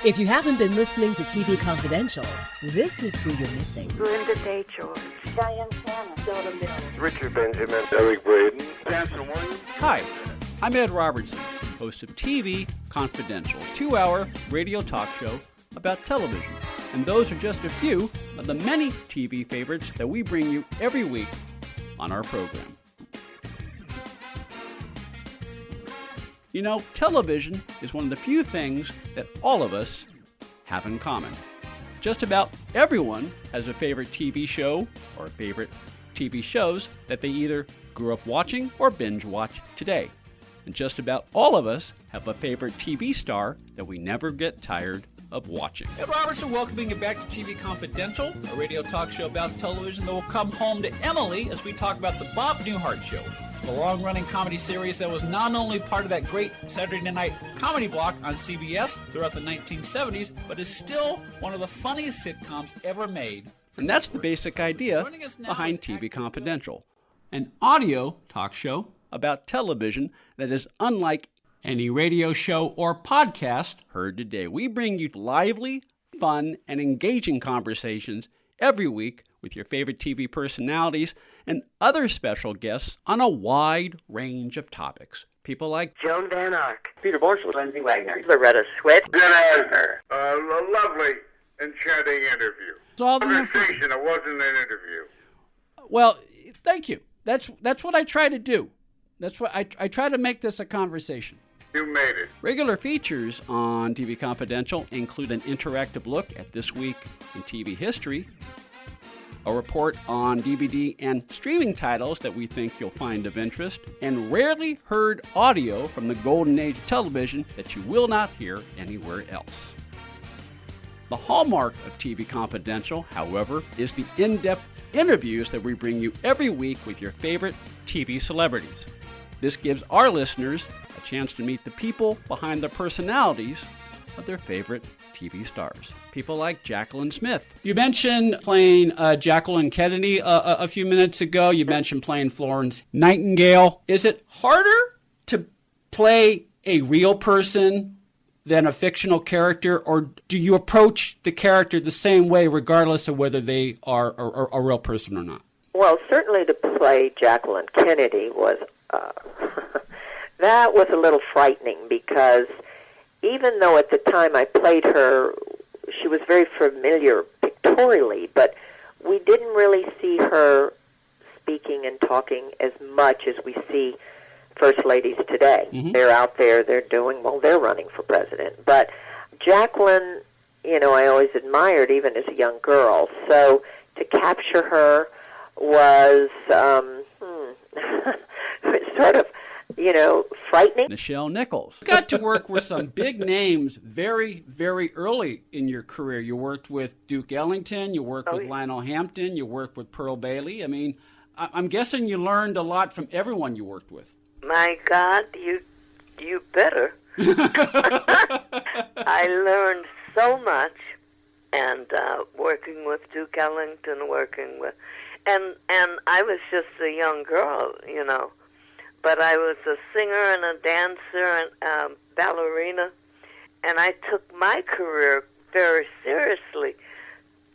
If you haven't been listening to TV Confidential, this is who you're missing. Linda Day George. Diane Shannon. Donna Mills. Richard Benjamin. Eric Braden. Danson Williams. Hi, I'm Ed Robertson, host of TV Confidential, a 2-hour radio talk show about television. And those are just a few of the many TV favorites that we bring you every week on our program. You know, television is one of the few things that all of us have in common. Just about everyone has a favorite TV show or favorite TV shows that they either grew up watching or binge watch today. And just about all of us have a favorite TV star that we never get tired of watching. Ed Robertson welcoming you back to TV Confidential, a radio talk show about television that will come home to Emily as we talk about the Bob Newhart Show, the long-running comedy series that was not only part of that great Saturday night comedy block on CBS throughout the 1970s, but is still one of the funniest sitcoms ever made. And that's the basic idea behind TV Confidential, an audio talk show about television that is unlike any radio show or podcast heard today. We bring you lively, fun, and engaging conversations every week with your favorite TV personalities and other special guests on a wide range of topics. People like Joan Van Ark. Peter Borschel. Lindsay Wagner. Loretta Swit. Jen Asner. A lovely, enchanting interview. It's all the Conversation. It wasn't an interview. Well, thank you. That's what I try to do. That's what I try to make this a conversation. You made it. Regular features on TV Confidential include an interactive look at this week in TV history, a report on DVD and streaming titles that we think you'll find of interest, and rarely heard audio from the golden age of television that you will not hear anywhere else. The hallmark of TV Confidential, however, is the in-depth interviews that we bring you every week with your favorite TV celebrities. This gives our listeners a chance to meet the people behind the personalities of their favorite TV stars. People like Jacqueline Smith. You mentioned playing Jacqueline Kennedy a few minutes ago. You mentioned playing Florence Nightingale. Is it harder to play a real person than a fictional character, or do you approach the character the same way regardless of whether they are a real person or not? Well, certainly to play Jacqueline Kennedy was that was a little frightening, because even though at the time I played her, she was very familiar pictorially, but we didn't really see her speaking and talking as much as we see first ladies today. Mm-hmm. They're out there, they're running for president. But Jacqueline, I always admired even as a young girl. So to capture her was sort of, frightening. Nichelle Nichols. You got to work with some big names very, very early in your career. You worked with Duke Ellington, you worked with Lionel Hampton, you worked with Pearl Bailey. I mean, I'm guessing you learned a lot from everyone you worked with. My God, you better. I learned so much, and working with Duke Ellington, and I was just a young girl, but I was a singer and a dancer and ballerina, and I took my career very seriously,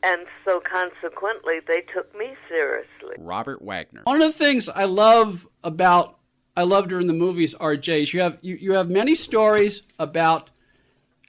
and so consequently they took me seriously. Robert Wagner. One of the things I loved her in the movies, RJ, is you have many stories about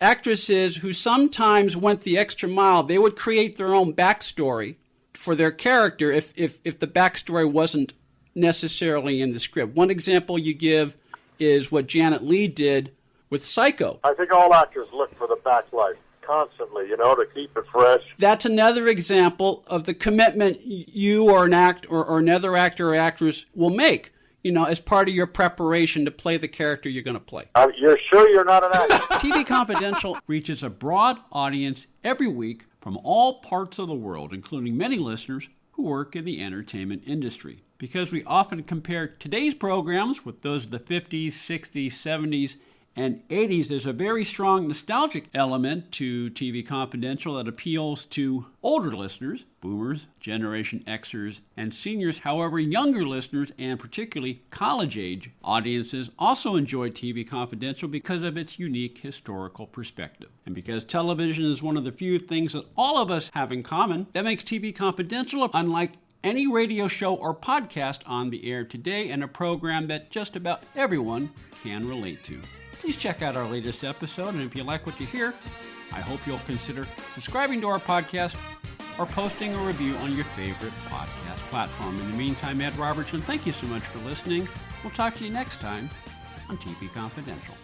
actresses who sometimes went the extra mile. They would create their own backstory for their character if the backstory wasn't necessarily in the script. One example you give is what Janet Leigh did with Psycho. I think all actors look for the backlight constantly, to keep it fresh. That's another example of the commitment you or an actor or another actor or actress will make, as part of your preparation to play the character you're going to play. You're sure you're not an actor? TV Confidential reaches a broad audience every week from all parts of the world, including many listeners who work in the entertainment industry. Because we often compare today's programs with those of the 50s, 60s, 70s, and 80s, there's a very strong nostalgic element to TV Confidential that appeals to older listeners, boomers, Generation Xers, and seniors. However, younger listeners, and particularly college-age audiences, also enjoy TV Confidential because of its unique historical perspective. And because television is one of the few things that all of us have in common, that makes TV Confidential unlike any radio show or podcast on the air today, and a program that just about everyone can relate to. Please check out our latest episode, and if you like what you hear, I hope you'll consider subscribing to our podcast or posting a review on your favorite podcast platform. In the meantime, Ed Robertson, thank you so much for listening. We'll talk to you next time on TV Confidential.